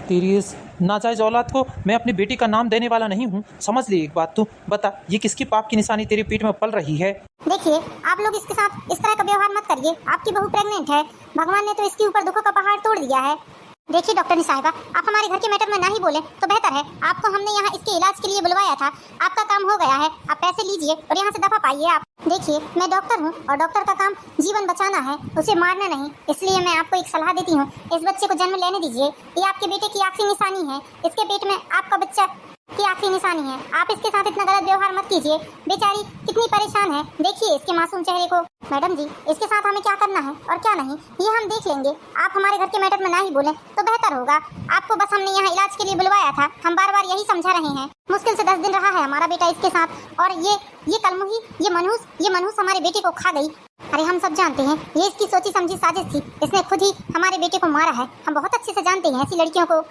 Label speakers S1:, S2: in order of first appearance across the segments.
S1: तेरी इस नाजायज औलाद को मैं अपनी बेटी का नाम देने वाला नहीं हूँ। समझ ले एक बात, तू बता ये किसकी पाप की निशानी तेरे पेट में पल रही है?
S2: देखिए, आप लोग इसके साथ इस तरह का व्यवहार मत करिए। आपकी बहू प्रेग्नेंट है, भगवान ने तो इसके ऊपर दुखों का पहाड़ तोड़ दिया है। देखिए डॉक्टर साहिबा, आप हमारे घर के मैटर में ना ही बोले तो बेहतर है। आपको हमने यहाँ इसके इलाज के लिए बुलवाया था, आपका काम हो गया है, आप पैसे लीजिए और यहाँ से दफा पाइए आप। देखिए, मैं डॉक्टर हूँ और डॉक्टर का काम जीवन बचाना है, उसे मारना नहीं। इसलिए मैं आपको एक सलाह देती हूँ, इस बच्चे को जन्म लेने दीजिए। ये आपके बेटे की आखिरी निशानी है, इसके पेट में आपका बच्चा की आखिरी निशानी है। आप इसके साथ इतना गलत व्यवहार मत कीजिए, बेचारी कितनी परेशान है, देखिए इसके मासूम चेहरे को। मैडम जी, इसके साथ हमें क्या करना है और क्या नहीं ये हम देख लेंगे। आप हमारे घर के मैटर में ना ही बोलें तो बेहतर होगा। आपको बस हमने यहाँ इलाज के लिए बुलवाया था, हम बार बार यही समझा रहे हैं। मुश्किल से 10 दिन रहा है हमारा बेटा इसके साथ, और ये कलमुही, ये मनहूस हमारे बेटे को खा गई। अरे हम सब जानते हैं ये इसकी सोची समझी साजिश थी, इसने खुद ही हमारे बेटे को मारा है। हम बहुत अच्छे से जानते हैं ऐसी लड़कियों को।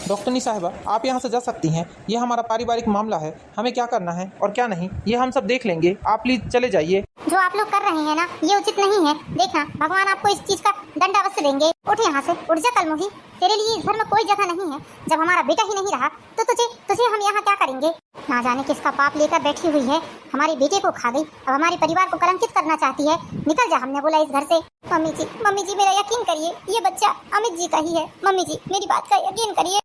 S1: डॉक्टरनी साहिबा, आप यहाँ से जा सकती हैं, ये हमारा पारिवारिक मामला है। हमें क्या करना है और क्या नहीं ये हम सब देख लेंगे, आप प्लीज चले जाइए।
S2: जो आप लोग कर रहे हैं ना ये उचित नहीं है। देखना, भगवान आपको इस चीज का दंड अवश्य देंगे। उठ यहाँ से, उठ जा कलमुही, तेरे लिए इस घर में कोई जगह नहीं है। जब हमारा बेटा ही नहीं रहा तो तुझे हम यहाँ क्या करेंगे? ना जाने किसका पाप लेकर बैठी हुई है, हमारे बेटे को खा गई, अब हमारे परिवार को कलंकित करना चाहती है। निकल जा, हमने बोला इस घर से। मम्मी जी मेरा यकीन करिए, ये बच्चा अमित जी का ही है। मम्मी जी मेरी बात का यकीन करिए,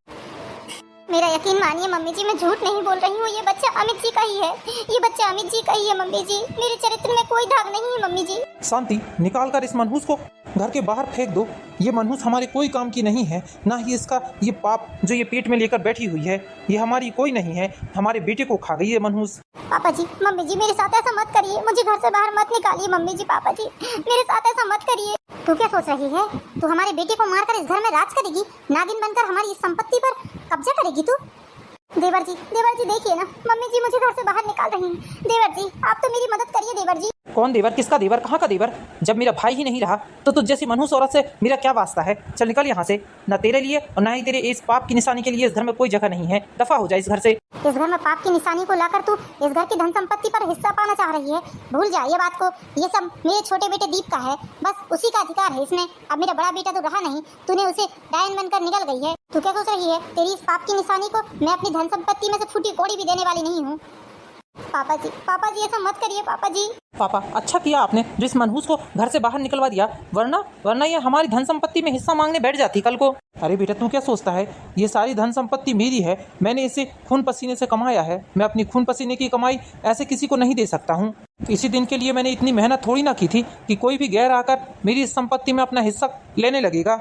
S2: मेरा यकीन मानिए मम्मी जी, मैं झूठ नहीं बोल रही हूँ। ये बच्चा अमित जी का ही है, ये बच्चा अमित जी का ही है मम्मी जी। मेरे चरित्र में कोई दाग नहीं है मम्मी जी।
S1: शांति, निकाल कर इस मनहूस को घर के बाहर फेंक दो। ये मनहूस हमारे कोई काम की नहीं है, ना ही इसका ये पाप जो ये पेट में लेकर बैठी हुई है ये हमारी कोई नहीं है। हमारे बेटे को खा गई है मनहूस।
S2: पापा जी, मम्मी जी मेरे साथ ऐसा मत करिए, मुझे घर से बाहर मत निकालिए मम्मी जी। पापा जी मेरे साथ ऐसा मत करिए। तू क्या सोच रही है? तू हमारे बेटे को मारकर इस घर में राज करेगी, नागिन बनकर हमारी इस संपत्ति पर कब्जा करेगी तू? देवर जी देखिए ना, मम्मी जी मुझे घर से बाहर निकाल रही हैं। देवर जी आप तो मेरी मदद करिए देवर जी।
S1: कौन देवर? किसका देवर? कहाँ का देवर? जब मेरा भाई ही नहीं रहा तो तुझ जैसी मनहूस औरत से मेरा क्या वास्ता है? चल निकल यहाँ से, न तेरे लिए और न ही तेरे इस पाप की निशानी के लिए इस घर में कोई जगह नहीं है। दफा हो जाए इस घर से।
S2: इस घर में पाप की निशानी को लाकर तू इस घर की धन संपत्ति पर हिस्सा पाना चाह रही है। भूल जा ये बात को, ये सब मेरे छोटे बेटे दीप का है, बस उसी का अधिकार है इसमें। अब मेरा बड़ा बेटा तो रहा नहीं, तूने उसे डायन बनकर निकल गई है। तू क्या सोच रही है? तेरी इस पाप की निशानी को मैं अपनी धन संपत्ति में से फूटी कोड़ी भी देने वाली नहीं हूँ। पापा जी ऐसा मत करिए पापा जी।
S1: पापा, अच्छा किया आपने जो इस मनहूस को घर से बाहर निकलवा दिया, वरना ये हमारी धन संपत्ति में हिस्सा मांगने बैठ जाती कल को। अरे बेटा, तू क्या सोचता है? ये सारी धन संपत्ति मेरी है, मैंने इसे खून पसीने से कमाया है। मैं अपनी खून पसीने की कमाई ऐसे किसी को नहीं दे सकता हूँ। इसी दिन के लिए मैंने इतनी मेहनत थोड़ी ना की थी कि कोई भी गैर आकर मेरी इस संपत्ति में अपना हिस्सा लेने लगेगा।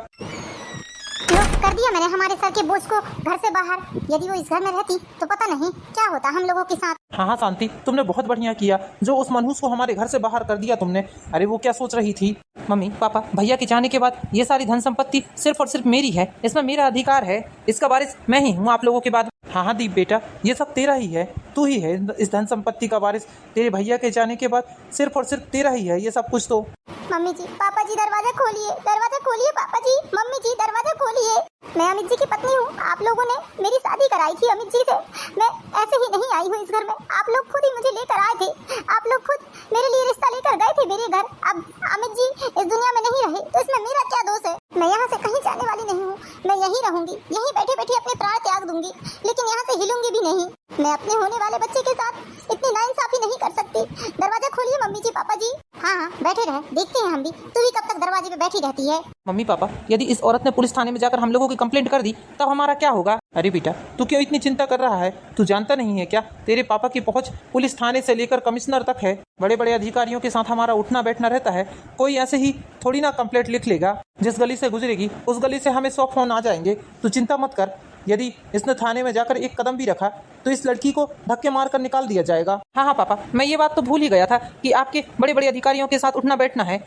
S2: कर दिया मैंने हमारे सर के बोझ को घर से बाहर। यदि वो इस घर में रहती तो पता नहीं क्या होता हम लोगों के साथ।
S1: हाँ शांति, तुमने बहुत बढ़िया किया जो उस मनहूस को हमारे घर से बाहर कर दिया तुमने। अरे वो क्या सोच रही थी? मम्मी पापा, भैया के जाने के बाद ये सारी धन संपत्ति सिर्फ और सिर्फ मेरी है, इसमें मेरा अधिकार है, इसका वारिस मैं ही हूँ आप लोगों के बाद। हाँ दीप बेटा, ये सब तेरा ही है, तू ही है इस धन संपत्ति का वारिस। तेरे भैया के जाने के बाद सिर्फ और सिर्फ तेरा ही है ये सब कुछ। तो
S2: मम्मी जी, पापा जी दरवाजा खोलिए पापा जी। मम्मी जी दरवाजा खोलिए। मैं अमित जी की पत्नी हूँ, आप लोगों ने मेरी शादी कराई थी अमित जी से। मैं ऐसे ही नहीं आई हूँ इस घर में, आप लोग खुद ही मुझे लेकर आए थे। आप लोग खुद मेरे लिए रिश्ता लेकर गए थे मेरे घर। अब अमित जी इस दुनिया में नहीं रहे तो इसमें मेरा क्या दोष है? मैं यहाँ से कहीं जाने वाली नहीं हूँ, मैं यहीं रहूंगी, यहीं बैठे बैठे अपने प्राण त्याग दूंगी, लेकिन यहाँ से हिलूंगी भी नहीं। मैं अपने होने वाले बच्चे के साथ इतनी नाइंसाफी नहीं कर सकती। दरवाजा खोलिए मम्मी जी। पापा जी हाँ बैठे रहे, देखते हैं हम भी तू भी कब तक दरवाजे पे बैठी रहती है।
S1: मम्मी पापा, यदि इस औरत ने पुलिस थाने में जाकर हम लोगों की कंप्लेंट कर दी तब हमारा क्या होगा? अरे बेटा, तू क्यों इतनी चिंता कर रहा है? तू जानता नहीं है क्या तेरे पापा की पहुंच पुलिस थाने से लेकर कमिश्नर तक है। बड़े बड़े अधिकारियों के साथ हमारा उठना बैठना रहता है। कोई ऐसे ही थोड़ी ना कंप्लेंट लिख लेगा। जिस गली से गुजरेगी उस गली से हमें 100 फोन आ जाएंगे। तू चिंता मत कर, यदि इसने थाने में जाकर एक कदम भी रखा तो इस लड़की को धक्के मारकर निकाल दिया जाएगा। हाँ पापा, मैं ये बात तो भूल ही गया था कि आपके बड़े बड़े अधिकारियों के साथ उठना बैठना है।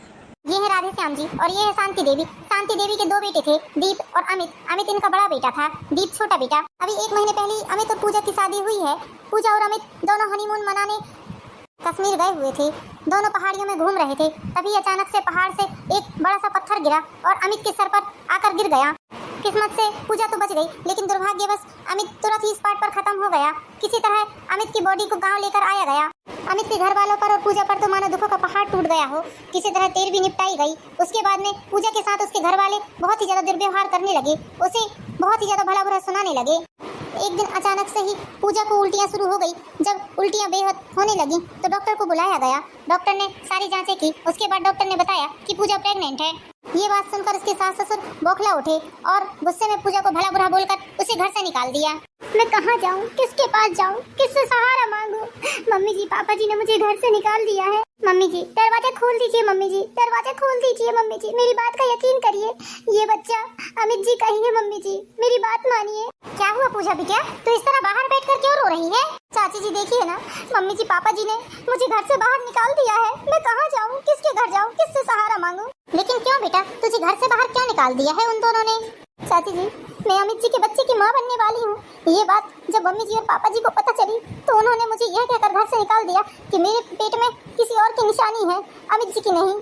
S2: ये है राधे श्याम जी और ये है शांति देवी। शांति देवी के 2 बेटे थे, दीप और अमित। अमित इनका बड़ा बेटा था, दीप छोटा बेटा। अभी 1 महीने पहले अमित और पूजा की शादी हुई है। पूजा और अमित दोनों हनीमून मनाने कश्मीर गए हुए थे। दोनों पहाड़ियों में घूम रहे थे, तभी अचानक से पहाड़ से एक बड़ा सा पत्थर गिरा और अमित के सर पर आकर गिर गया। किस्मत से पूजा तो बच गई, लेकिन दुर्भाग्यवश अमित तुरंत ही स्पॉट पर खत्म हो गया। किसी तरह अमित की बॉडी को गांव लेकर आया गया। अमित के घर वालों पर और पूजा पर तो मानो दुखों का पहाड़ टूट गया हो। किसी तरह तेर भी निपटाई गई। उसके बाद में पूजा के साथ उसके घर वाले बहुत ही ज्यादा दुर्व्यवहार करने लगे, उसे बहुत ही ज्यादा भला बुरा सुनाने लगे। एक दिन अचानक से ही पूजा को उल्टियां शुरू हो गई। जब उल्टियां बेहद होने लगी तो डॉक्टर को बुलाया गया। डॉक्टर ने सारी जांचें की। उसके बाद डॉक्टर ने बताया कि पूजा प्रेग्नेंट है। ये बात सुनकर उसके सास ससुर बौखला उठे और गुस्से में पूजा को भला बुरा बोलकर उसे घर से निकाल दिया। मैं कहाँ जाऊँ, किसके पास जाऊँ, किससे सहारा मांगूं? मम्मी जी, पापा जी ने मुझे घर से निकाल दिया है। मम्मी जी, दरवाजा खोल दीजिए। मम्मी जी, दरवाजा खोल दीजिए। मम्मी जी, मेरी बात का यकीन करिए, ये बच्चा अमित जी का ही है। मम्मी जी, मेरी बात मानिए। क्या हुआ पूजा बिटिया, तो इस तरह बाहर बैठकर क्यों रो रही है? चाची जी देखिए ना, मम्मी जी पापा जी ने मुझे घर से बाहर निकाल दिया है। मैं कहाँ जाऊँ, किसके घर जाऊँ, किससे सहारा मांगूं? लेकिन क्यों बेटा, तुझे घर से बाहर क्यों निकाल दिया है उन दोनों ने? चाची जी, मैं अमित जी के बच्चे की माँ बनने वाली हूँ। ये बात जब मम्मी जी और पापा जी को पता चली तो उन्होंने मुझे यह कहकर घर से निकाल दिया कि मेरे पेट में किसी और की निशानी है, अमित जी की नहीं।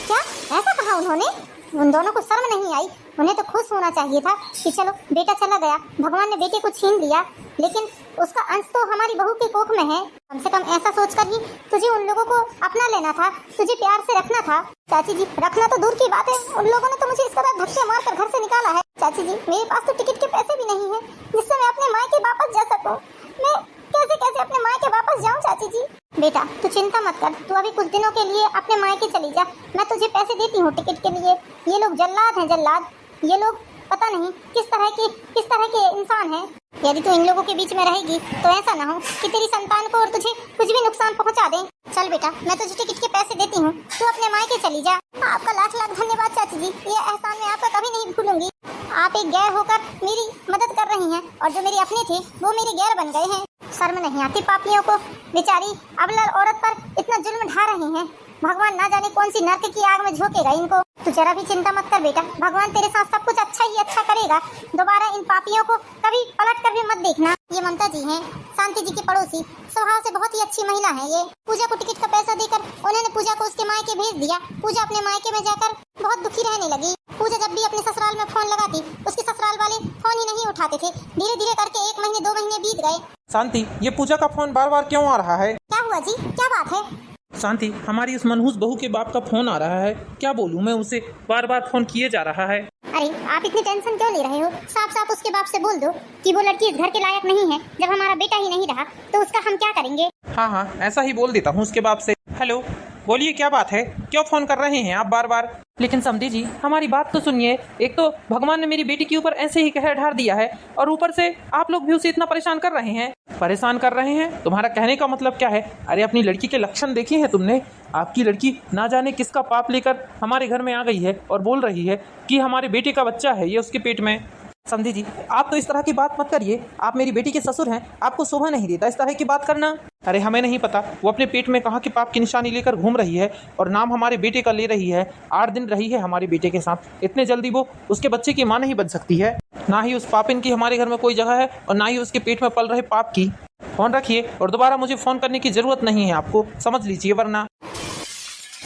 S2: क्या ऐसा कहा उन्होंने? उन दोनों को शर्म नहीं आई? उन्हें तो खुश होना चाहिए था कि चलो बेटा चला गया, भगवान ने बेटे को छीन लिया, लेकिन उसका अंश तो हमारी बहू के कोख में है। कम से कम ऐसा सोचकर ही तुझे उन लोगों को अपना लेना था, तुझे प्यार से रखना था। चाची जी, रखना तो दूर की बात है, उन लोगों ने तो मुझे इस तरह धक्के मारकर घर से निकाला है। चाची जी, मेरे पास तो टिकट के पैसे भी नहीं है जिससे मैं अपने मायके वापस जा सकूं। मैं कैसे कैसे अपने मायके वापस जाऊं? चाची जी बेटा, तू चिंता मत कर, तू अभी कुछ दिनों के लिए अपने मायके चली जा। मैं तुझे पैसे देती हूँ टिकट के लिए। ये लोग जल्लाद हैं, जल्लाद। ये लोग पता नहीं किस तरह के इंसान हैं। यदि तू इन लोगों के बीच में रहेगी तो ऐसा ना हो कि तेरी संतान को और तुझे कुछ भी नुकसान पहुंचा दे। चल बेटा, मैं तुझे टिकट के पैसे देती हूँ, तू अपने मायके चली जा। आपका लाख लाख धन्यवाद चाची जी, ये एहसान मैं आपका कभी नहीं भूलूंगी। आप एक गैर होकर मेरी मदद कर रही हैं और जो मेरे अपने थे वो मेरे गैर बन गए हैं। शर्म नहीं आती पापियों को, बेचारी अबला औरत पर इतना जुल्म ढा रही हैं। भगवान ना जाने कौन सी नरक की आग में झोंकेगा इनको। तू जरा भी चिंता मत कर बेटा, भगवान तेरे साथ सब कुछ अच्छा ही अच्छा करेगा। दोबारा इन पापियों को कभी पलट कर भी मत देखना। ये ममता जी हैं, शांति जी की पड़ोसी, स्वभाव से बहुत ही अच्छी महिला है। ये पूजा को टिकट का पैसा देकर उन्होंने पूजा को उसके मायके भेज दिया। पूजा अपने मायके में जाकर बहुत दुखी रहने लगी। पूजा जब भी अपने ससुराल में फोन लगाती, उसके ससुराल वाले फोन ही नहीं उठाते थे। धीरे धीरे करके 1 महीने 2 महीने बीत गए।
S1: शांति, ये पूजा का फोन बार बार क्यों आ रहा है?
S2: क्या हुआ जी, क्या बात है?
S1: शांति, हमारी उस मनहूस बहू के बाप का फोन आ रहा है। क्या बोलूं मैं उसे, बार बार फोन किए जा रहा है।
S2: अरे आप इतनी टेंशन क्यों ले रहे हो? साफ साफ उसके बाप से बोल दो कि वो लड़की इस घर के लायक नहीं है। जब हमारा बेटा ही नहीं रहा तो उसका हम क्या करेंगे?
S1: हाँ, ऐसा ही बोल देता हूँ उसके बाप से। हेलो, बोलिए क्या बात है, क्यों फोन कर रहे हैं आप बार बार? लेकिन समधी जी, हमारी बात तो सुनिए। एक तो भगवान ने मेरी बेटी के ऊपर ऐसे ही कहर ढार दिया है और ऊपर से आप लोग भी उसे इतना परेशान कर रहे हैं। परेशान कर रहे हैं? तुम्हारा कहने का मतलब क्या है? अरे अपनी लड़की के लक्षण देखे हैं तुमने? आपकी लड़की ना जाने किसका पाप लेकर हमारे घर में आ गई है और बोल रही है कि हमारे बेटे का बच्चा है ये उसके पेट में। समझी जी, आप तो इस तरह की बात मत करिए। आप मेरी बेटी के ससुर हैं, आपको शोभा नहीं देता इस तरह की बात करना। अरे हमें नहीं पता वो अपने पेट में कहाँ के पाप की निशानी लेकर घूम रही है और नाम हमारे बेटे का ले रही है। 8 दिन रही है हमारे बेटे के साथ, इतने जल्दी वो उसके बच्चे की माँ नहीं बन सकती है। ना ही उस पापिन की हमारे घर में कोई जगह है और ना ही उसके पेट में पल रहे पाप की। फोन रखिए और दोबारा मुझे फोन करने की जरूरत नहीं है आपको, समझ लीजिए वरना।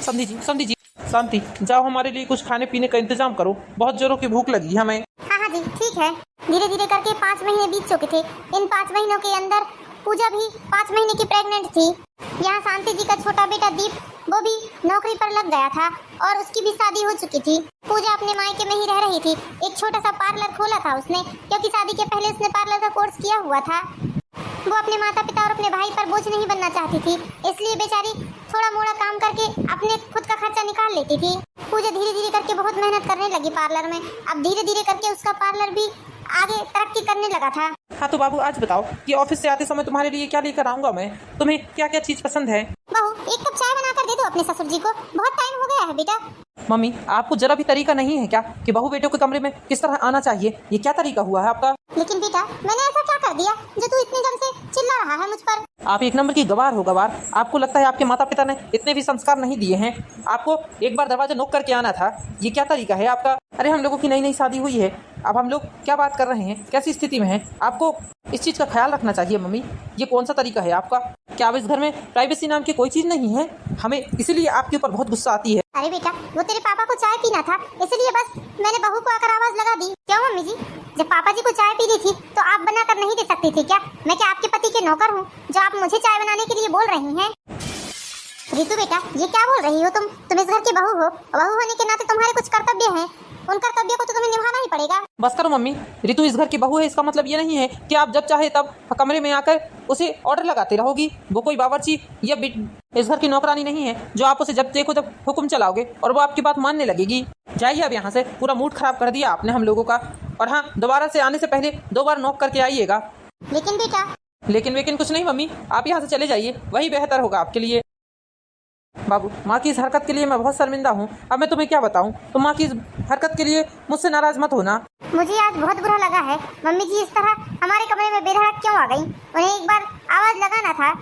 S1: समझी जी, शांति, जाओ हमारे लिए कुछ खाने पीने का इंतजाम करो, बहुत जोरों की भूख लगी हमें।
S2: हाँ जी ठीक है। धीरे धीरे करके 5 महीने बीत चुके थे। इन 5 महीनों के अंदर पूजा भी 5 महीने की प्रेग्नेंट थी। यहाँ शांति जी का छोटा बेटा दीप, वो भी नौकरी पर लग गया था और उसकी भी शादी हो चुकी थी। पूजा अपने मायके में ही रह रही थी। एक छोटा सा पार्लर खोला था उसने, क्योंकि शादी के पहले उसने पार्लर का कोर्स किया हुआ था। वो अपने माता पिता और अपने भाई पर बोझ नहीं बनना चाहती थी, इसलिए बेचारी थोड़ा मोड़ा काम करके अपने खुद का खर्चा निकाल लेती थी। पूजा धीरे धीरे करके बहुत मेहनत करने लगी पार्लर में। अब धीरे धीरे करके उसका पार्लर भी आगे तरक्की करने लगा था।
S1: हाँ तो बाबू आज बताओ कि ऑफिस से आते समय तुम्हारे लिए क्या लेकर आऊंगा मैं? तुम्हें क्या क्या चीज पसंद है?
S2: बहू, 1 कप चाय बनाकर दे दो अपने ससुर जी को, बहुत टाइम हो गया है बेटा।
S1: मम्मी, आपको जरा भी तरीका नहीं है क्या कि बहू बेटों के कमरे में किस तरह आना चाहिए? ये क्या तरीका हुआ है आपका?
S2: लेकिन बेटा, मैंने ऐसा क्या कर दिया जो तू इतने दम से चिल्ला रहा है मुझ पर?
S1: आप 1 नंबर की गवार हो गवार। आपको लगता है आपके माता पिता ने इतने भी संस्कार नहीं दिए हैं? आपको एक बार दरवाजा नोक करके आना था। ये क्या तरीका है आपका? अरे हम लोगों की नई नई शादी हुई है, अब हम लोग क्या बात कर रहे हैं, कैसी स्थिति में है, आपको इस चीज़ का ख्याल रखना चाहिए मम्मी। ये कौन सा तरीका है आपका? क्या अब इस घर में प्राइवेसी नाम की कोई चीज़ नहीं है? हमें इसीलिए आपके ऊपर बहुत गुस्सा आती है।
S2: अरे बेटा, वो तेरे पापा को चाय पीना था, इसलिए बस मैंने बहू को आकर आवाज लगा दी। क्यों मम्मी जी, जब पापा जी को चाय पीनी थी तो आप बना कर नहीं दे सकती थी क्या? मैं क्या आपके पति के नौकर हूँ जो आप मुझे चाय बनाने के लिए बोल रही हैं? रितु बेटा, ये क्या बोल रही हो तुम इस घर की बहू हो। बहू होने के नाते तुम्हारे कुछ कर्तव्य हैं, उन कर्तव्यों को तो तुम्हें निभाना ही पड़ेगा।
S1: बस करो मम्मी, रितु इस घर की बहू है, इसका मतलब ये नहीं है कि आप जब चाहे तब कमरे में आकर उसे ऑर्डर लगाते रहोगी। वो कोई बावर्ची या इस घर की नौकरानी नहीं है जो आप उसे जब देखो तब हुक्म चलाओगे और वो आपकी बात मानने लगेगी। जाइए अब यहाँ से, पूरा मूड खराब कर दिया आपने हम लोगों का। और हाँ, दोबारा से आने से पहले 2 बार नॉक करके आइएगा।
S2: लेकिन बेटा,
S1: लेकिन कुछ नहीं मम्मी, आप यहाँ से चले जाइए, वही बेहतर होगा आपके लिए। बाबू, माँ की इस हरकत के लिए मैं बहुत शर्मिंदा हूँ। अब मैं तुम्हें क्या बताऊँ, तुम माँ की इस हरकत के लिए मुझसे नाराज मत होना।
S2: मुझे आज बहुत बुरा लगा है। मम्मी जी इस तरह हमारे कमरे में बेधड़क क्यों आ गई? उन्हें एक बार आवाज लगाना था।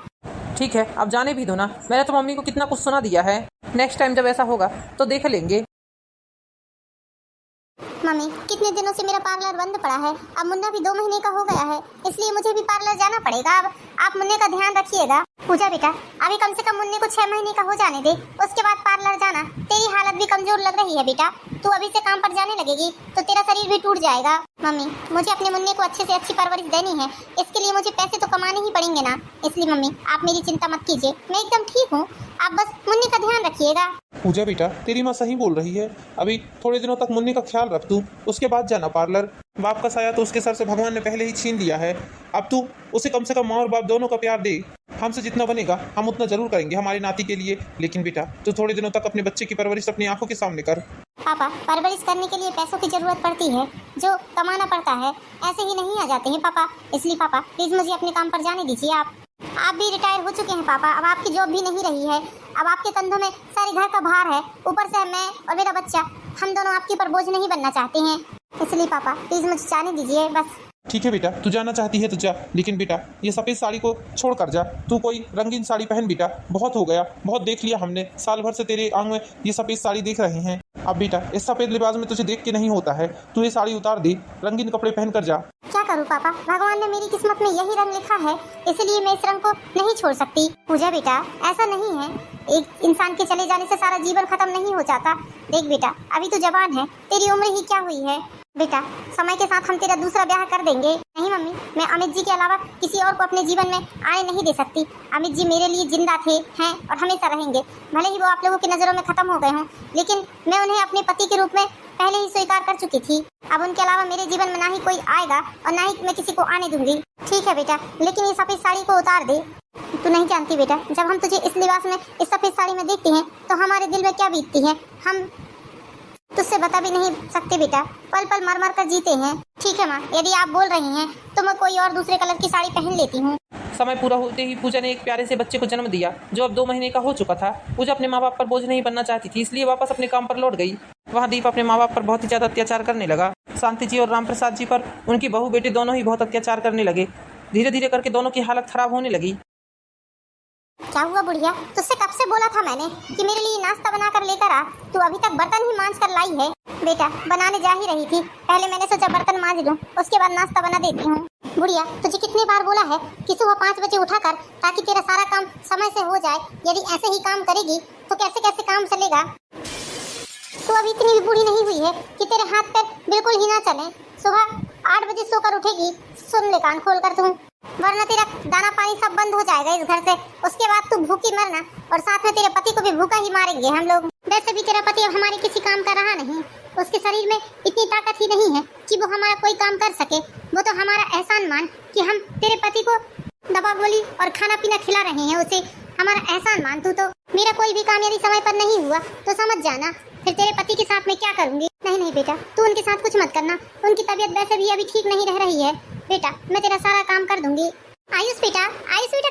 S1: ठीक है, अब जाने भी दो ना, मैंने तो मम्मी को कितना कुछ सुना दिया है। नेक्स्ट टाइम जब ऐसा होगा तो देख लेंगे।
S2: मम्मी, कितने दिनों से मेरा पार्लर बंद पड़ा है। अब मुन्ना भी 2 महीने का हो गया है, इसलिए मुझे भी पार्लर जाना पड़ेगा। अब आप मुन्ने का ध्यान रखिएगा। पूजा बेटा, अभी कम से कम मुन्ने को 6 महीने का हो जाने दे, उसके बाद पार्लर जाना। तेरी हालत भी कमजोर लग रही है बेटा, तू अभी से काम पर जाने लगेगी तो तेरा शरीर भी टूट जाएगा। मम्मी, मुझे अपने मुन्ने को अच्छे से अच्छी परवरिश देनी है, इसके लिए मुझे पैसे तो कमाने ही पड़ेंगे ना। इसलिए मम्मी, आप मेरी चिंता मत कीजिए, मैं एकदम ठीक हूँ। आप बस मुन्ने का ध्यान रखिएगा।
S3: पूजा बेटा, तेरी माँ सही बोल रही है। अभी थोड़े दिनों तक मुन्नी का ख्याल रख तू, उसके बाद जाना पार्लर। बाप का साया तो उसके सर से भगवान ने पहले ही छीन लिया है। अब तू उसे कम से कम माँ और बाप दोनों का प्यार दे। हमसे जितना बनेगा हम उतना जरूर करेंगे हमारी नाती के लिए। लेकिन बेटा, तू थोड़े दिनों तक अपने बच्चे की परवरिश अपनी आंखों के सामने कर।
S2: पापा, परवरिश करने के लिए पैसों की जरूरत पड़ती है, जो कमाना पड़ता है, ऐसे ही नहीं आ जाते हैं पापा। इसलिए पापा प्लीज मुझे अपने काम पर जाने दीजिए। आप भी रिटायर हो चुके हैं पापा, अब आपकी जॉब भी नहीं रही है। अब आपके कंधों में सारे घर का भार है, ऊपर से मैं और मेरा बच्चा, हम दोनों आपके ऊपर बोझ नहीं बनना चाहते हैं। इसलिए पापा प्लीज मुझे जाने दीजिए बस।
S3: ठीक है बेटा, तू जाना चाहती है तो जा, लेकिन बेटा ये सफ़ेद साड़ी को छोड़ कर जा। तू कोई रंगीन साड़ी पहन बेटा, बहुत हो गया, बहुत देख लिया हमने। साल भर से तेरे आंख में ये सफ़ेद साड़ी देख रहे हैं। अब बेटा इस सफ़ेद लिबास में तुझे देख के नहीं होता है, तू ये साड़ी उतार दे, रंगीन कपड़े पहन कर जा।
S2: क्या करूँ पापा, भगवान ने मेरी किस्मत में यही रंग लिखा है, इसलिए मैं इस रंग को नहीं छोड़ सकती। पूजा बेटा, ऐसा नहीं है, एक इंसान के चले जाने से सारा जीवन खत्म नहीं हो जाता। देख बेटा, अभी तो जवान है, तेरी उम्र ही क्या हुई है। बेटा, समय के साथ हम तेरा दूसरा ब्याह कर देंगे। नहीं मम्मी, मैं अमित जी के अलावा किसी और को अपने जीवन में आने नहीं दे सकती। अमित जी मेरे लिए जिंदा थे, हैं और हमेशा रहेंगे। भले ही वो आप लोगों की नज़रों में खत्म हो गए हों, लेकिन मैं उन्हें अपने पति के रूप में पहले ही स्वीकार कर चुकी थी। अब उनके अलावा मेरे जीवन में ना ही कोई आएगा और ना ही मैं किसी को आने दूंगी। ठीक है बेटा, लेकिन ये सफ़ेद साड़ी को उतार दे। तू नहीं जानती बेटा, जब हम तुझे इस लिबास में, इस सफ़ेद साड़ी में देखते हैं तो हमारे दिल में क्या बीतती है, हम तुझसे बता भी नहीं सकते बेटा। पल पल मर मर कर जीते हैं। ठीक है माँ, यदि आप बोल रही हैं तो मैं कोई और दूसरे कलर की साड़ी पहन लेती हूँ।
S1: समय पूरा होते ही पूजा ने एक प्यारे से बच्चे को जन्म दिया जो अब 2 महीने का हो चुका था। पूजा अपने माँ बाप पर बोझ नहीं बनना चाहती थी, इसलिए वापस अपने काम पर लौट गई। वहाँ दीप अपने माँ बाप पर बहुत ही ज़्यादा अत्याचार करने लगा। शांति जी और राम प्रसाद जी पर उनकी बहू बेटे दोनों ही बहुत अत्याचार करने लगे। धीरे धीरे करके दोनों की हालत खराब होने लगी।
S2: क्या हुआ बुढ़िया, तुझसे कब से बोला था मैंने कि मेरे लिए नाश्ता बना कर लेकर आ। तू अभी तक बर्तन ही मांज कर लाई है। बेटा, बनाने जा ही रही थी, पहले मैंने सोचा बर्तन मांज लूं, उसके बाद नाश्ता बना देती हूँ। बुढ़िया, तुझे कितनी बार बोला है कि सुबह 5 बजे उठा कर, ताकि तेरा सारा काम समय से हो जाए। यदि ऐसे ही काम करेगी तो कैसे कैसे काम चलेगा। तू अभी इतनी भी बूढ़ी नहीं हुई है कि तेरे हाथ पैर बिल्कुल ही ना चले। सुबह 8 बजे सोकर उठेगी, सुन ले कान खोल कर तू, वरना तेरा दाना पानी सब बंद हो जाएगा इस घर से। उसके बाद तू भूखी मरना, और साथ में तेरे पति को भी भूखा ही मारेंगे हम लोग। वैसे भी तेरा पति अब हमारे किसी काम का रहा नहीं, उसके शरीर में इतनी ताकत ही नहीं है कि वो हमारा कोई काम कर सके। वो तो हमारा एहसान मान कि हम तेरे पति को दवा गोली और खाना पीना खिला रहे हैं, उसे हमारा एहसान मान। तू तो मेरा कोई भी काम यदि समय पर नहीं हुआ तो समझ जाना, फिर तेरे पति के साथ मैं क्या करूंगी। नहीं नहीं बेटा, तू उनके साथ कुछ मत करना, उनकी तबीयत वैसे भी अभी ठीक नहीं रह रही है। बेटा, मैं तेरा सारा काम कर दूंगी। आयुष बेटा,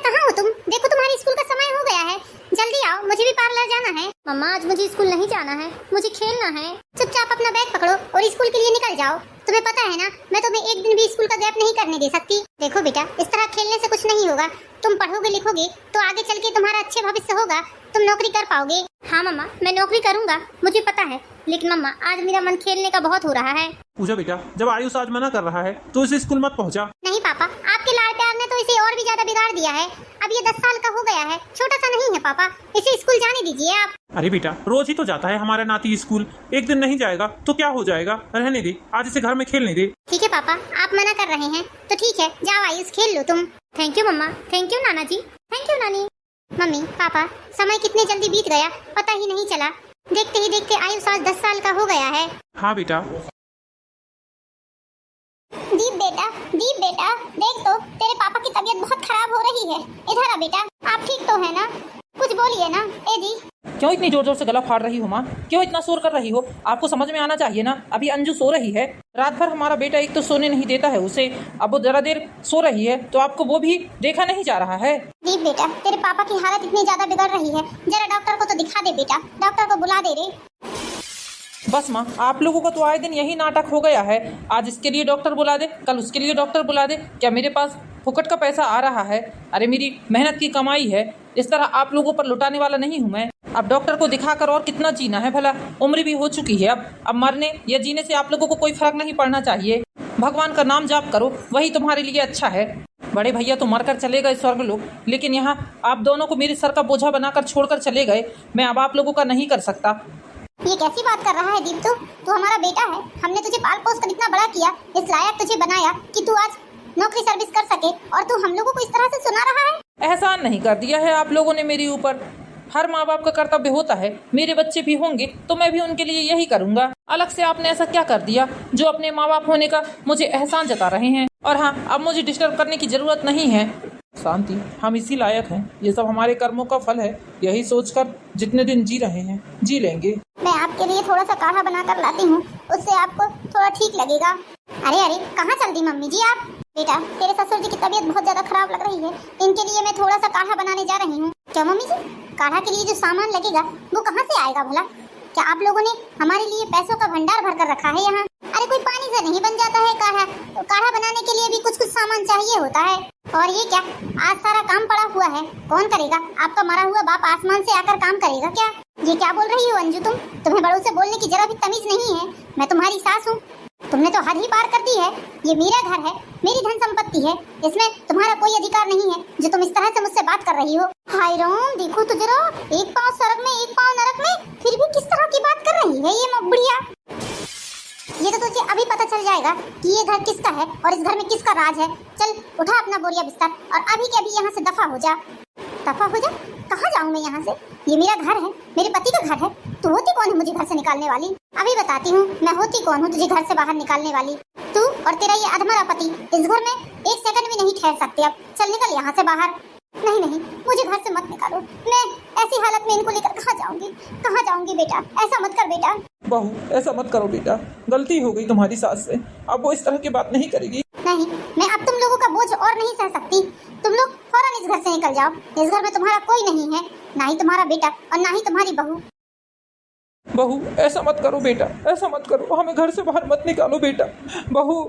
S2: कहाँ हो तुम? देखो तुम्हारे स्कूल का समय हो गया है, जल्दी आओ, मुझे भी पार्लर जाना है। मम्मा, आज मुझे स्कूल नहीं जाना है, मुझे खेलना है। चुपचाप अपना बैग पकड़ो और स्कूल के लिए निकल जाओ। तुम्हें पता है ना, मैं तुम्हें एक दिन भी स्कूल का गैप नहीं करने दे सकती। देखो बेटा, इस तरह खेलने से कुछ नहीं होगा। तुम पढ़ोगे लिखोगे तो आगे चल के तुम्हारा अच्छे भविष्य होगा, तुम नौकरी कर पाओगे। हाँ मम्मा, मैं नौकरी करूँगा, मुझे पता है, लेकिन मम्मा आज मेरा मन खेलने का बहुत हो रहा है।
S3: पूजा बेटा, जब आयुष आज मना कर रहा है तो इसे स्कूल मत पहुंचा।
S2: नहीं पापा, आपके लाड़ प्यार ने तो तो इसे और भी ज्यादा बिगाड़ दिया है। अब ये 10 साल का हो गया है, छोटा सा नहीं है पापा, इसे स्कूल जाने दीजिए आप।
S3: अरे बेटा, रोज ही तो जाता है हमारा नाती स्कूल, एक दिन नहीं जाएगा तो क्या हो जाएगा। रहने दे, आज इसे घर में खेलने दे।
S2: ठीक है पापा, आप मना कर रहे हैं तो ठीक है, जाओ आयुष खेल लो तुम। थैंक यू मम्मा, थैंक यू नाना जी, थैंक यू नानी। मम्मी पापा, समय कितने जल्दी बीत गया पता ही नहीं चला। देखते ही देखते आयुष आज 10 साल का हो गया है।
S3: हाँ बेटा।
S2: दीप बेटा देख तो, तेरे पापा की तबीयत बहुत खराब हो रही है। इधर आ बेटा, आप ठीक तो है ना? कुछ बोलिए ना। ए जी,
S1: क्यों इतनी जोर जोर से गला फाड़ रही हो माँ? क्यों इतना शोर कर रही हो? आपको समझ में आना चाहिए ना, अभी अंजू सो रही है। रात भर हमारा बेटा एक तो सोने नहीं देता है उसे, अब वो जरा देर सो रही है तो आपको वो भी देखा नहीं जा रहा है।
S2: दीप बेटा, तेरे पापा की हालत इतनी ज्यादा बिगड़ रही है, जरा डॉक्टर को तो दिखा दे बेटा, डॉक्टर को बुला दे रे।
S1: बस माँ, आप लोगों का तो आए दिन यही नाटक हो गया है। आज इसके लिए डॉक्टर बुला दे, कल उसके लिए डॉक्टर बुला दे। क्या मेरे पास फुकट का पैसा आ रहा है? अरे मेरी मेहनत की कमाई है, इस तरह आप लोगों पर लुटाने वाला नहीं हूँ मैं। अब डॉक्टर को दिखाकर और कितना जीना है भला? उम्र भी हो चुकी है, अब मरने या जीने से आप लोगों को कोई फर्क नहीं पड़ना चाहिए। भगवान का नाम जाप करो, वही तुम्हारे लिए अच्छा है। बड़े भैया तो मरकर चले गए स्वर्ग लोग, लेकिन यहाँ आप दोनों को मेरे सर का बोझा बनाकर छोड़कर चले गए। मैं अब आप लोगों का नहीं कर सकता।
S2: ये कैसी बात कर रहा है दीप? तू हमारा बेटा है, हमने तुझे पाल पोस कर इतना बड़ा किया, इस लायक तुझे बनाया कि तू आज नौकरी सर्विस कर सके, और तू हम लोगों को इस तरह से सुना रहा है।
S1: एहसान नहीं कर दिया है आप लोगों ने मेरे ऊपर। हर माँ बाप का कर्तव्य होता है, मेरे बच्चे भी होंगे तो मैं भी उनके लिए यही करूँगा। अलग से आपने ऐसा क्या कर दिया जो अपने माँ बाप होने का मुझे एहसान जता रहे हैं? और हाँ, अब मुझे डिस्टर्ब करने की जरूरत नहीं है। शांति, हम इसी लायक हैं, ये सब हमारे कर्मों का फल है। यही सोचकर जितने दिन जी रहे हैं जी लेंगे।
S2: मैं आपके लिए थोड़ा सा काढ़ा बनाकर लाती हूँ, उससे आपको थोड़ा ठीक लगेगा। अरे कहाँ चल दी मम्मी जी आप? बेटा, तेरे ससुर जी की तबीयत बहुत ज्यादा खराब लग रही है, इनके लिए मैं थोड़ा सा काढ़ा बनाने जा रही हूँ। क्या मम्मी जी, काढ़ा के लिए जो सामान लगेगा वो कहाँ से आएगा भला? क्या आप लोगों ने हमारे लिए पैसों का भंडार भर कर रखा है यहाँ? अरे कोई पानी से नहीं बन जाता है काढ़ा, तो काढ़ा बनाने के लिए भी कुछ कुछ सामान चाहिए होता है। और ये क्या, आज सारा काम पड़ा हुआ है, कौन करेगा? आपका मरा हुआ बाप आसमान से आकर काम करेगा क्या? ये क्या बोल रही हो अंजू तुम? तुम्हें बड़ों से बोलने की जरा भी तमीज नहीं है। मैं तुम्हारी सास हूँ, तुमने तो हद ही पार कर दी है। ये मेरा घर है, मेरी धन संपत्ति है, इसमें तुम्हारा कोई अधिकार नहीं है जो तुम इस तरह से मुझसे बात कर रही हो। हाय राम, देखो तो जरा, एक पाँव स्वर्ग में एक पाँव नरक में, फिर भी किस तरह की बात कर रही है ये बुढ़िया। ये तो तुझे अभी पता चल जाएगा कि ये घर किसका है और इस घर में किसका राज है। चल उठा अपना बोरिया बिस्तर और अभी के अभी यहाँ से दफा हो जा। दफा हो जा? कहाँ जाऊँ मैं यहाँ से? ये मेरा घर है, मेरे पति का घर है। तू होती कौन है मुझे घर से निकालने वाली? अभी बताती हूँ मैं होती कौन हूँ तुझे घर से बाहर निकालने वाली। तू और तेरा ये अधमरा पति इस घर में एक सेकंड भी नहीं ठहर सकते। अब चल निकल यहाँ से बाहर। नहीं नहीं, मुझे घर से मत निकालो, मैं ऐसी हालत में इनको लेकर कहाँ जाऊंगी बेटा, ऐसा मत कर बेटा।
S1: बहू, ऐसा मत करो बेटा, गलती हो गई तुम्हारी सास से, अब वो इस तरह की बात नहीं करेगी।
S2: नहीं, मैं अब तुम लोगों का बोझ और नहीं सह सकती। तुम लोग फौरन इस घर से निकल जाओ। इस घर में तुम्हारा कोई नहीं है, ना ही तुम्हारा बेटा और ना ही तुम्हारी बहू।
S1: बहू, ऐसा मत करो बेटा, ऐसा मत करो, हमें घर से बाहर मत निकालो बेटा। बहू।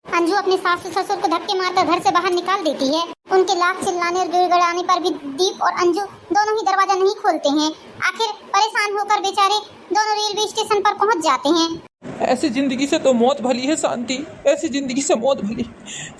S2: अंजू अपने सास ससुर को धक्के मारकर घर से बाहर निकाल देती है। उनके लाख चिल्लाने और गिड़गिड़ाने पर भी दीप और अंजू दोनों ही दरवाजा नहीं खोलते हैं। आखिर परेशान होकर बेचारे दोनों रेलवे स्टेशन पर पहुंच जाते हैं।
S1: ऐसी जिंदगी से तो मौत भली है शांति, ऐसी जिंदगी से मौत भली।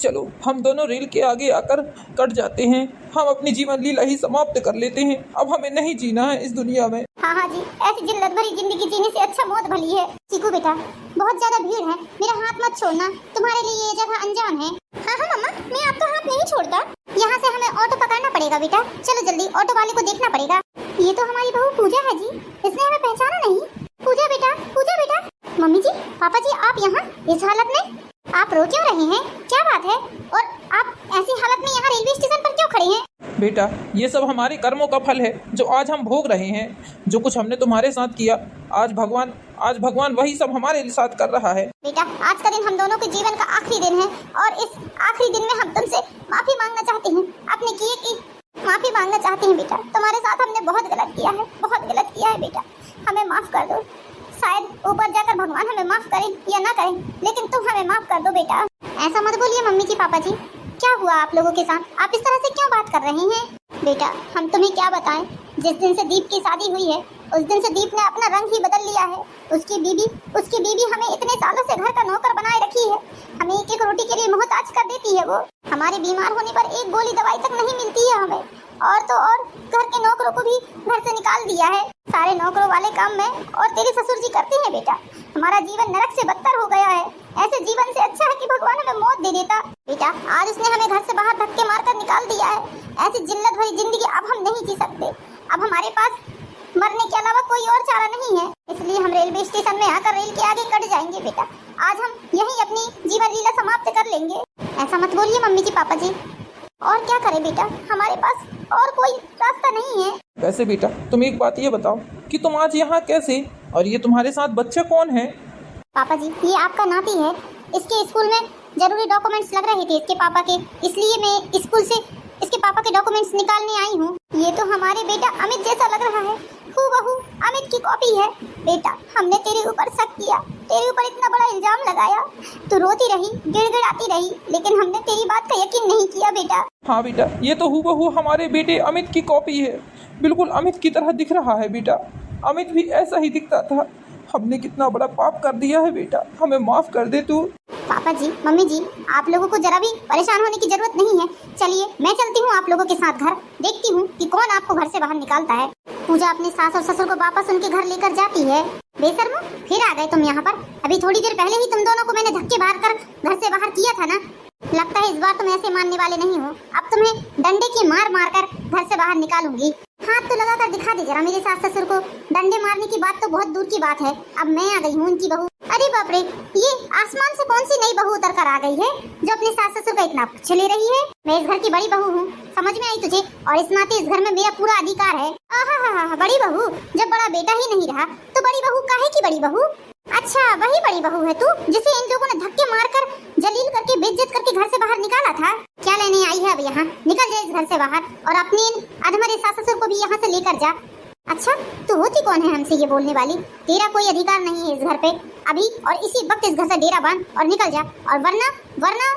S1: चलो हम दोनों रेल के आगे आकर कट जाते हैं, हम अपनी जीवन लीला ही समाप्त कर लेते हैं। अब हमें नहीं जीना है इस दुनिया में।
S2: हाँ जी, ऐसी जिल्लत भरी जिंदगी जीने से अच्छा मौत भली है। चीकू बेटा, बहुत ज्यादा भीड़ है, मेरा हाथ मत छोड़ना, तुम्हारे लिए ये जगह अनजान है। हाँ मम्मा, मैं आपका हाथ नहीं छोड़ता। यहाँ से हमें ऑटो पकड़ना पड़ेगा बेटा, चलो जल्दी, ऑटो वाले को देखना पड़ेगा। ये तो हमारी बहू पूजा है जी, इसने हमें पहचाना नहीं। पूजा बेटा, पूजा बेटा। मम्मी जी, पापा जी, आप यहाँ इस हालत में आप रो क्यों रहे हैं? क्या बात है? और आप ऐसी हालत में यहाँ रेलवे स्टेशन पर क्यों खड़े हैं?
S1: बेटा, ये सब हमारे कर्मों का फल है जो आज हम भोग रहे हैं। जो कुछ हमने तुम्हारे साथ किया, आज भगवान वही सब हमारे साथ कर रहा है।
S2: बेटा, आज का दिन हम दोनों के जीवन का आखिरी दिन है और इस आखिरी दिन में हम तुमसे माफी मांगना चाहते हैं। अपने किए की माफी मांगना चाहते हैं बेटा। तुम्हारे साथ हमने बहुत गलत किया है, बहुत गलत किया है बेटा, हमें माफ कर दो। शायद ऊपर जाकर भगवान हमें माफ करे या ना करे, लेकिन तुम हमें माफ कर दो बेटा। ऐसा मत बोलिए मम्मी जी, पापा जी, क्या हुआ आप लोगों के साथ? आप इस तरह से क्यों बात कर रहे हैं? बेटा, हम तुम्हें क्या बताएं, जिस दिन से दीप की शादी हुई है उस दिन से दीप ने अपना रंग ही बदल लिया है। उसकी बीबी हमें इतने सालों से घर का नौकर बनाए रखी है। हमें एक एक रोटी के लिए मोहताज कर देती है वो। हमारे बीमार होने पर एक गोली दवाई तक नहीं मिलती है हमें, और तो और घर के नौकरों को भी घर से निकाल दिया है। सारे नौकरों वाले काम में और तेरे ससुर जी करते हैं बेटा। हमारा जीवन नरक से बदतर हो गया है। ऐसे जीवन से अच्छा है कि भगवान हमें मौत दे देता। बेटा आज उसने हमें घर से बाहर धक्के मारकर निकाल दिया है। ऐसी जिल्लत भरी जिंदगी अब हम नहीं जी सकते। अब हमारे पास मरने के अलावा कोई और चारा नहीं है, इसलिए हम रेलवे स्टेशन में आकर रेल के आगे कट जाएंगे बेटा। आज हम यहीं अपनी जीवन लीला समाप्त कर लेंगे। ऐसा मत बोलिए मम्मी जी, पापा जी। और क्या करें बेटा, हमारे पास और कोई रास्ता नहीं है।
S1: वैसे बेटा तुम एक बात ये बताओ कि तुम आज यहाँ कैसे, और ये तुम्हारे साथ बच्चा कौन है?
S2: पापा जी ये आपका नाती है। इसके स्कूल में जरूरी डॉक्यूमेंट्स लग रहे थे इसके पापा के, इसलिए मैं स्कूल से इसके पापा के डॉक्यूमेंट्स निकालने आई हूँ। ये तो हमारे बेटा अमित जैसा लग रहा है, हूबहू अमित की कॉपी है। बेटा हमने तेरे ऊपर शक किया, तेरे ऊपर इतना बड़ा इल्जाम लगाया, तू रोती रही, गिड़गिड़ाती रही, लेकिन हमने तेरी बात का यकीन नहीं किया बेटा।
S1: हाँ बेटा, ये तो हूबहू हमारे बेटे अमित की कॉपी है, बिल्कुल अमित की तरह दिख रहा है बेटा। अमित भी ऐसा ही दिखता था। हमने कितना बड़ा पाप कर दिया है बेटा, हमें माफ कर दे तू।
S2: पापा जी, मम्मी जी, आप लोगों को जरा भी परेशान होने की जरूरत नहीं है। चलिए मैं चलती हूँ आप लोगों के साथ घर, देखती हूँ कि कौन आपको घर से बाहर निकालता है। पूजा अपने सास और ससुर को वापस उनके घर लेकर जाती है। बेशर्मो, फिर आ गए तुम यहाँ पर। अभी थोड़ी देर पहले ही तुम दोनों को मैंने धक्के मार कर घर से बाहर किया था ना। लगता है इस बार तुम ऐसे मानने वाले नहीं हो। अब तुम्हें डंडे की मार मारकर घर से बाहर निकालूंगी। हाथ तो लगाकर दिखा दे जरा मेरे सास ससुर को। डंडे मारने की बात तो बहुत दूर की बात है, अब मैं आ गई हूँ उनकी बहू। अरे बाप रे, ये आसमान से कौन सी नई बहू उतर कर आ गई है जो अपने सास ससुर का इतना पूछ ले रही है। मैं इस घर की बड़ी बहू हूँ, समझ में आई तुझे? और इस नाते इस घर में मेरा पूरा अधिकार है। आहा, बड़ी बहू, जब बड़ा बेटा ही नहीं रहा तो बड़ी बहू काहे की बड़ी बहू? अच्छा वही बड़ी बहू है तू, जिसे इन लोगों ने धक्के मारकर जलील करके बेइज्जत करके घर से बाहर निकाला था। क्या लेने आई है अब यहाँ? निकल जा इस घर से बाहर और अपने अधमरे सास ससुर को भी यहाँ से लेकर जा। अच्छा तू होती कौन है हमसे ये बोलने वाली? तेरा कोई अधिकार नहीं है इस घर पे। अभी और इसी वक्त इस घर से डेरा बांध और निकल जा, और वरना वरना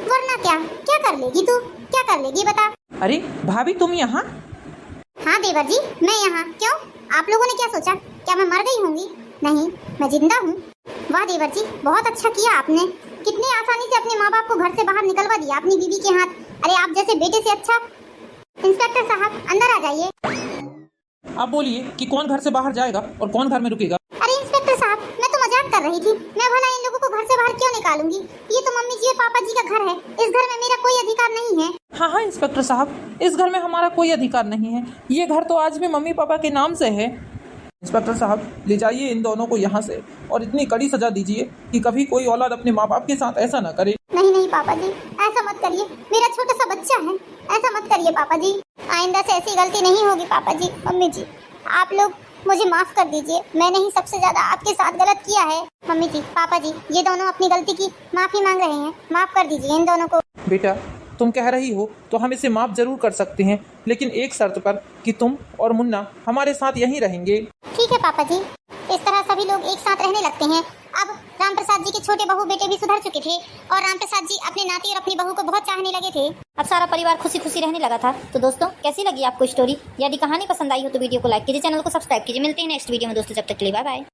S2: वरना क्या क्या कर लेगी तू? क्या कर लेगी बता?
S1: अरे भाभी तुम यहाँ?
S2: हाँ देवर जी मैं यहाँ। क्यों, आप लोगों ने क्या सोचा? क्या मैं मर गई होंगी? नहीं, मैं जिंदा हूँ। वाह देवर जी, बहुत अच्छा किया आपने। कितने आसानी से अपने माँ बाप को घर से बाहर निकलवा दिया अपनी बीवी के हाथ। अरे आप जैसे बेटे से अच्छा। इंस्पेक्टर साहब अंदर आ जाइए।
S1: आप बोलिए कि कौन घर से बाहर जाएगा और कौन घर में रुकेगा?
S2: अरे इंस्पेक्टर साहब, मैं तो मजाक कर रही थी। मैं भला इन लोगों को घर से बाहर क्यों निकालूंगी? ये तो मम्मी जी और पापा जी का घर है, इस घर में मेरा कोई अधिकार नहीं है।
S1: हाँ इंस्पेक्टर साहब, इस घर में हमारा कोई अधिकार नहीं है। ये घर तो आज भी मम्मी पापा के नाम से है। इंस्पेक्टर साहब ले जाइए इन दोनों को यहाँ से, और इतनी कड़ी सजा दीजिए कि कभी कोई औलाद अपने माँ बाप के साथ ऐसा ना करे।
S2: नहीं पापा जी, ऐसा मत करिए, मेरा छोटा सा बच्चा है, ऐसा मत करिए पापा जी। आइंदा से ऐसी गलती नहीं होगी पापा जी। मम्मी जी आप लोग मुझे माफ कर दीजिए, मैंने ही सबसे ज्यादा आपके साथ गलत किया है। मम्मी जी पापा जी ये दोनों अपनी गलती की माफी मांग रहे हैं, माफ कर दीजिए इन दोनों को।
S1: बेटा तुम कह रही हो तो हम इसे माफ जरूर कर सकते हैं, लेकिन एक शर्त पर कि तुम और मुन्ना हमारे साथ यहीं रहेंगे।
S2: ठीक है पापा जी, इस तरह सभी लोग एक साथ रहने लगते हैं। अब राम प्रसाद जी के छोटे बहू बेटे भी सुधर चुके थे और राम प्रसाद जी अपने नाती और अपनी बहू को बहुत चाहने लगे थे। अब सारा परिवार खुशी खुशी रहने लगा था। तो दोस्तों कैसी लगी आपको स्टोरी? यदि कहानी पसंद आई हो तो वीडियो को लाइक कीजिए, चैनल को सब्सक्राइब कीजिए। मिलते हैं नेक्स्ट वीडियो में दोस्तों, जब तक के लिए बाय बाय।